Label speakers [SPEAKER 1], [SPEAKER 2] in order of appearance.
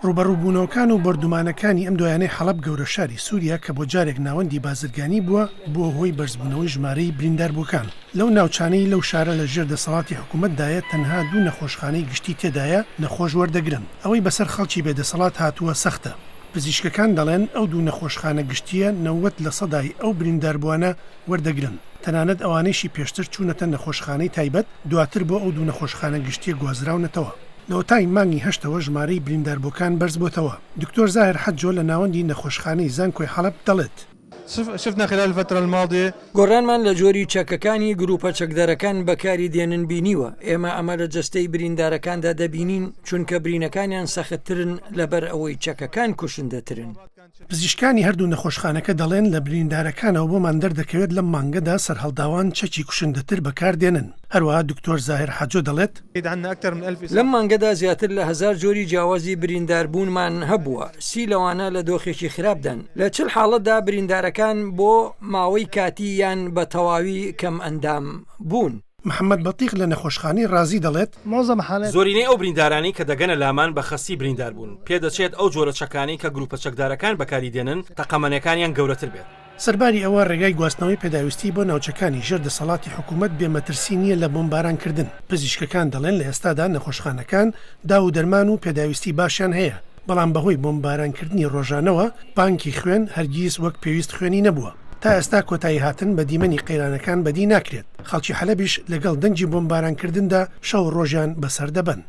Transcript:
[SPEAKER 1] ڕوبەڕووبوونەوەکان و بەردومانەکانی ئەم دوایانەی حەڵەب گەورە شاری سووریا کە بۆ جارێک ناوەندی بازرگانی بووە بۆ هۆی بەرزبوونەوەی ژمارەی برینداربووەکان. لەو ناوچانەی لەو شارە لە ژێر دەسەڵاتی حکوومەتدایە تەنها 2 نەخۆشخانەی گشتی تێدایە نەخۆش وەردەگرن. ئەوەی بەسەر خەڵکی بێدەسەڵات هاتووە سەختە. پزیشکەکان دەڵێن ئەو 2 نەخۆشخانە گشتیە 90% ئەو برینداربووانە وەردەگرن. تەنانەت ئەوانەیشی پێشتر چوونەتە نەخۆشخانەی تایبەت دواتر بۆ ئەو 2 نەخۆشخانە گشتیە گوازراونەتەوە. لەوەتای مانگی 8ەوە ژمارەی برینداربووەکان بەرز بۆتەوە. دکتۆر زاهر حەجۆ لە ناوەندی نەخۆشخانەی زانکۆی حەڵەب دەڵێت
[SPEAKER 2] شفنا خلال الفترة الماضية
[SPEAKER 3] گۆڕانمان لە جۆری چەکەکانی گروپە چەکدارەکان بەکاری دێنن بینیوە. ئێمە ئەمە لە جەستەی بریندارەکاندا دەبینین چونکە برینەکانیان سەختترن لەبەر ئەوەی چەکەکان کوشندەترن.
[SPEAKER 1] پزیشکانی هەردوو نەخۆشخانەکە دەڵێن لە بریندارەکانەوە بۆمان دەردەکەوێت لەم مانگەدا سەرهەڵداوان چەکی کوشندەتر بەکاردێنن. هەروەها دکتۆر زاهر حەجۆ دەڵێت
[SPEAKER 3] لەم مانگەدا زیاتر لە 1000 جۆری جیاوازی برینداربوونمان هەبووە. 30 لەوانە لە دۆخێکی خراپدان. لە چل حاڵەتدا بریندارەکان بۆ ماوەی کاتی یان بە تەواوی کەم ئەندام بوون.
[SPEAKER 1] محەممەد بەتیق لە نەخۆشخانەی ڕازی دەڵێت
[SPEAKER 4] زۆرینەی ئەو بریندارانی کە دەگەنە لامان بە خەسی بریندار بوون. پێدەچێت ئەو جۆرە چەکانی کە گروپە چەکدارەکان بەکاری دێنن تەقەمەنەکانیان گەورەتر بێت.
[SPEAKER 1] سەرباری ئەوە ڕێگای گواستنەوەی پێداویستی بۆ ناوچەکانی ژێر دەسەڵاتی حکوومەت بێمەترسی نییە لە بۆمبارانکردن. پزیشکەکان دەڵێن لە ئێستادا نەخۆشخانەکان دا و دەرمان و پێداویستی باشیان هەیە، بەڵام بەهۆی بۆمبارانکردنی ڕۆژانەوە بانکی خوێن هەرگیز وەک پێویست خوێنی نەبووە. تا ئێستا کۆتایی هاتن بە دیمەنی قەیرانەکان بەدی ناکرێت. خەڵکی حەلەبیش لەگەڵ دەنگی بۆمبارانکردندا شەو ڕۆژیان بەسەر دەبن.